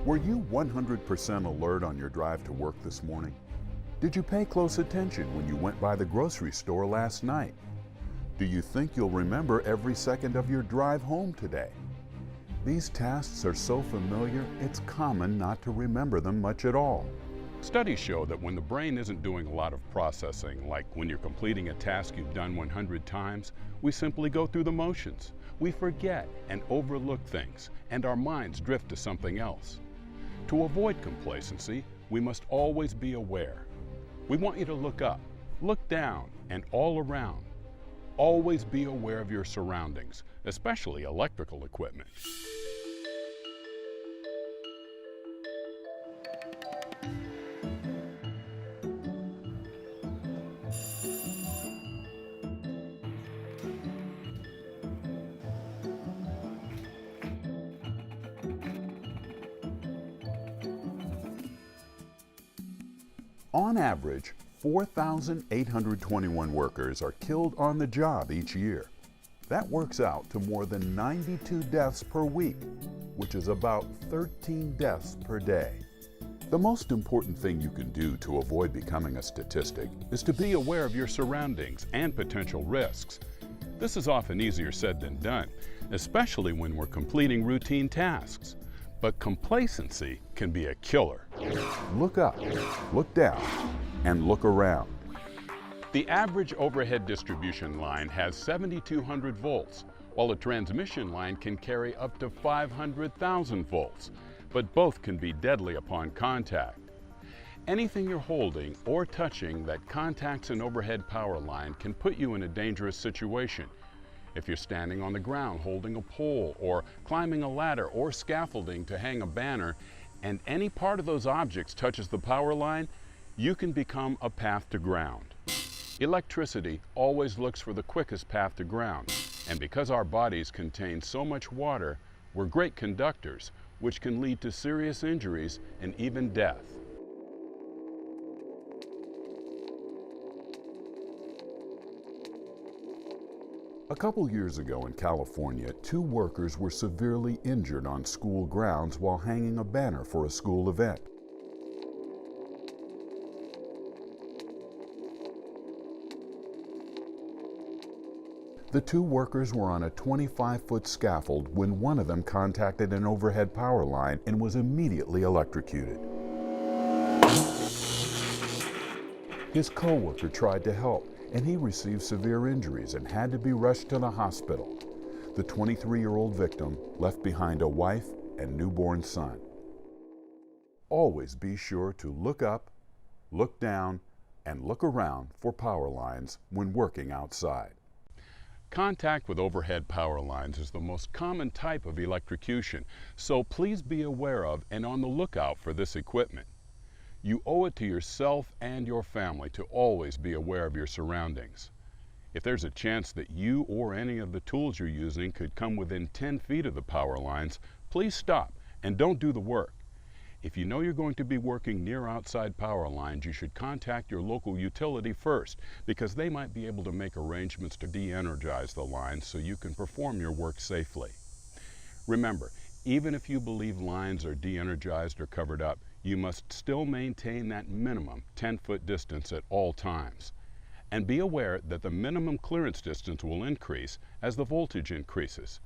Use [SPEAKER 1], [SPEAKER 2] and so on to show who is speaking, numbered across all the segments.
[SPEAKER 1] Were you 100% alert on your drive to work this morning? Did you pay close attention when you went by the grocery store last night? Do you think you'll remember every second of your drive home today? These tasks are so familiar, it's common not to remember them much at all.
[SPEAKER 2] Studies show that when the brain isn't doing a lot of processing, like when you're completing a task you've done 100 times, we simply go through the motions. We forget and overlook things, and our minds drift to something else. To avoid complacency, we must always be aware. We want you to look up, look down, and all around. Always be aware of your surroundings, especially electrical equipment.
[SPEAKER 1] On average, 4,821 workers are killed on the job each year. That works out to more than 92 deaths per week, which is about 13 deaths per day. The most important thing you can do to avoid becoming a statistic
[SPEAKER 2] Is to be aware of your surroundings and potential risks. This is often easier said than done, especially when we're completing routine tasks. But complacency can be a killer.
[SPEAKER 1] Look up, look down, and look around.
[SPEAKER 2] The average overhead distribution line has 7,200 volts, while a transmission line can carry up to 500,000 volts, but both can be deadly upon contact. Anything you're holding or touching that contacts an overhead power line can put you in a dangerous situation. If you're standing on the ground holding a pole or climbing a ladder or scaffolding to hang a banner, and any part of those objects touches the power line, you can become a path to ground. Electricity always looks for the quickest path to ground, and because our bodies contain so much water, we're great conductors, which can lead to serious injuries and even death.
[SPEAKER 1] A couple years ago in California, 2 workers were severely injured on school grounds while hanging a banner for a school event. The 2 workers were on a 25-foot scaffold when one of them contacted an overhead power line and was immediately electrocuted. His co-worker tried to help, and he received severe injuries and had to be rushed to the hospital. The 23-year-old victim left behind a wife and newborn son. Always be sure to look up, look down, and look around for power lines when working outside.
[SPEAKER 2] Contact with overhead power lines is the most common type of electrocution, so please be aware of and on the lookout for this equipment. You owe it to yourself and your family to always be aware of your surroundings. If there's a chance that you or any of the tools you're using could come within 10 feet of the power lines, please stop and don't do the work. If you know you're going to be working near outside power lines, you should contact your local utility first, because they might be able to make arrangements to de-energize the lines so you can perform your work safely. Remember, even if you believe lines are de-energized or covered up, you must still maintain that minimum 10-foot distance at all times. And be aware that the minimum clearance distance will increase as the voltage increases.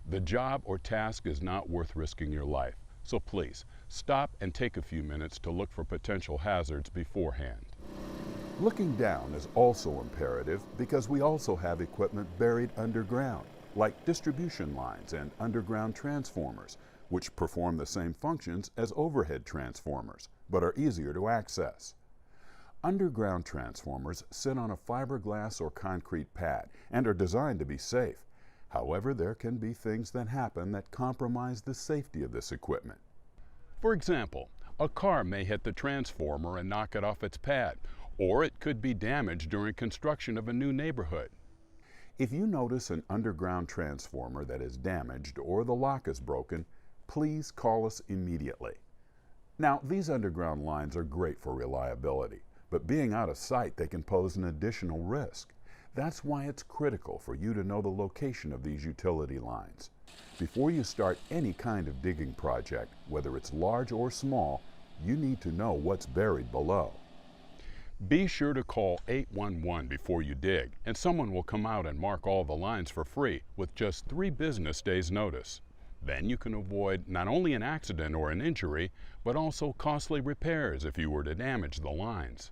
[SPEAKER 2] The job or task is not worth risking your life, so please stop and take a few minutes to look for potential hazards beforehand.
[SPEAKER 1] Looking down is also imperative because we also have equipment buried underground, like distribution lines and underground transformers, which perform the same functions as overhead transformers, but are easier to access. Underground transformers sit on a fiberglass or concrete pad and are designed to be safe. However, there can be things that happen that compromise the safety of this equipment.
[SPEAKER 2] For example, a car may hit the transformer and knock it off its pad, or it could be damaged during construction of a new neighborhood.
[SPEAKER 1] If you notice an underground transformer that is damaged or the lock is broken, please call us immediately. Now, these underground lines are great for reliability, but being out of sight, they can pose an additional risk. That's why it's critical for you to know the location of these utility lines. Before you start any kind of digging project, whether it's large or small, you need to know what's buried below.
[SPEAKER 2] Be sure to call 811 before you dig, and someone will come out and mark all the lines for free with just 3 business days' notice. Then you can avoid not only an accident or an injury, but also costly repairs if you were to damage the lines.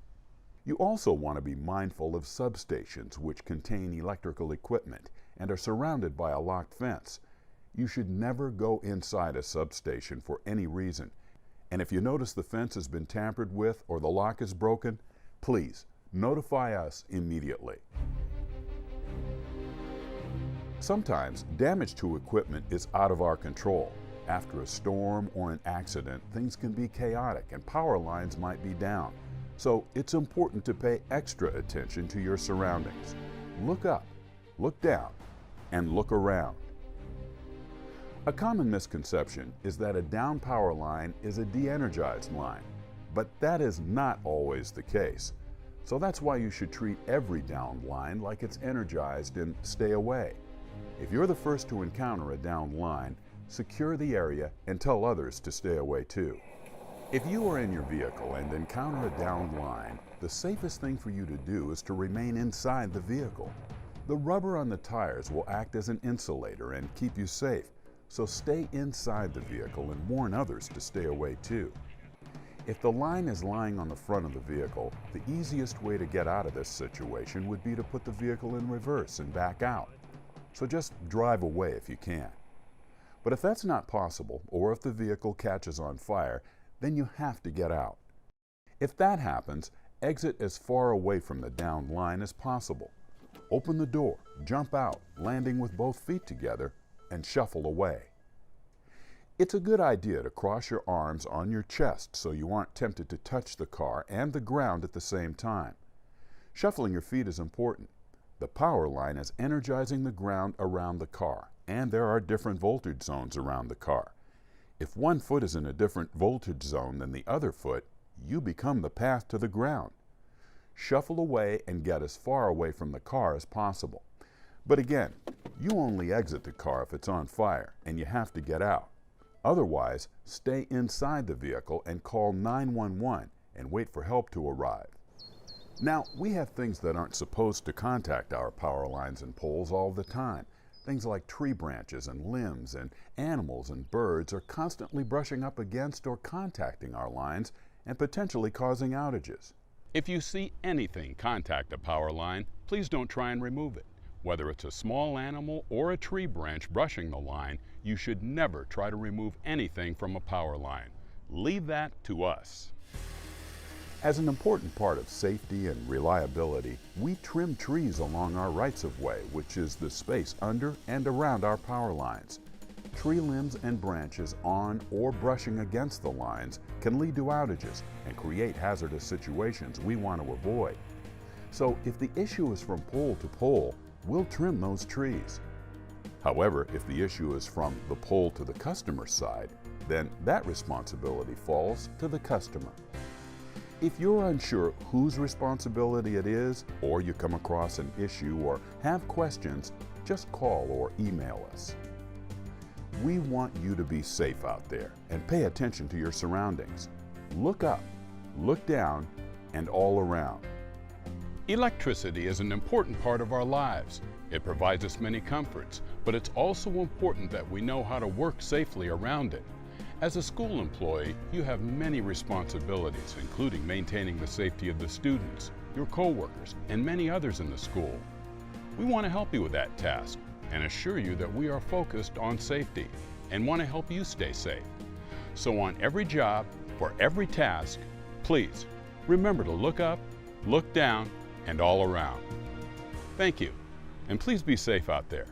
[SPEAKER 1] You also want to be mindful of substations which contain electrical equipment and are surrounded by a locked fence. You should never go inside a substation for any reason. And if you notice the fence has been tampered with or the lock is broken, please notify us immediately. Sometimes damage to equipment is out of our control. After a storm or an accident, things can be chaotic and power lines might be down. So it's important to pay extra attention to your surroundings. Look up, look down, and look around. A common misconception is that a down power line is a de-energized line, but that is not always the case. So that's why you should treat every downed line like it's energized and stay away. If you're the first to encounter a downed line, secure the area and tell others to stay away too. If you are in your vehicle and encounter a downed line, the safest thing for you to do is to remain inside the vehicle. The rubber on the tires will act as an insulator and keep you safe, so stay inside the vehicle and warn others to stay away too. If the line is lying on the front of the vehicle, the easiest way to get out of this situation would be to put the vehicle in reverse and back out. So just drive away if you can. But if that's not possible, or if the vehicle catches on fire, then you have to get out. If that happens, exit as far away from the downed line as possible. Open the door, jump out, landing with both feet together, and shuffle away. It's a good idea to cross your arms on your chest so you aren't tempted to touch the car and the ground at the same time. Shuffling your feet is important. The power line is energizing the ground around the car, and there are different voltage zones around the car. If one foot is in a different voltage zone than the other foot, you become the path to the ground. Shuffle away and get as far away from the car as possible. But again, you only exit the car if it's on fire and you have to get out. Otherwise, stay inside the vehicle and call 911 and wait for help to arrive. Now, we have things that aren't supposed to contact our power lines and poles all the time. Things like tree branches and limbs, and animals and birds are constantly brushing up against or contacting our lines and potentially causing outages.
[SPEAKER 2] If you see anything contact a power line, please don't try and remove it. Whether it's a small animal or a tree branch brushing the line, you should never try to remove anything from a power line. Leave that to us.
[SPEAKER 1] As an important part of safety and reliability, we trim trees along our rights-of-way, which is the space under and around our power lines. Tree limbs and branches on or brushing against the lines can lead to outages and create hazardous situations we want to avoid. So if the issue is from pole to pole, we'll trim those trees. However, if the issue is from the pole to the customer's side, then that responsibility falls to the customer. If you're unsure whose responsibility it is, or you come across an issue or have questions, just call or email us. We want you to be safe out there and pay attention to your surroundings. Look up, look down, and all around.
[SPEAKER 2] Electricity is an important part of our lives. It provides us many comforts, but it's also important that we know how to work safely around it. As a school employee, you have many responsibilities, including maintaining the safety of the students, your co-workers, and many others in the school. We want to help you with that task and assure you that we are focused on safety and want to help you stay safe. So on every job, for every task, please remember to look up, look down, and all around. Thank you, and please be safe out there.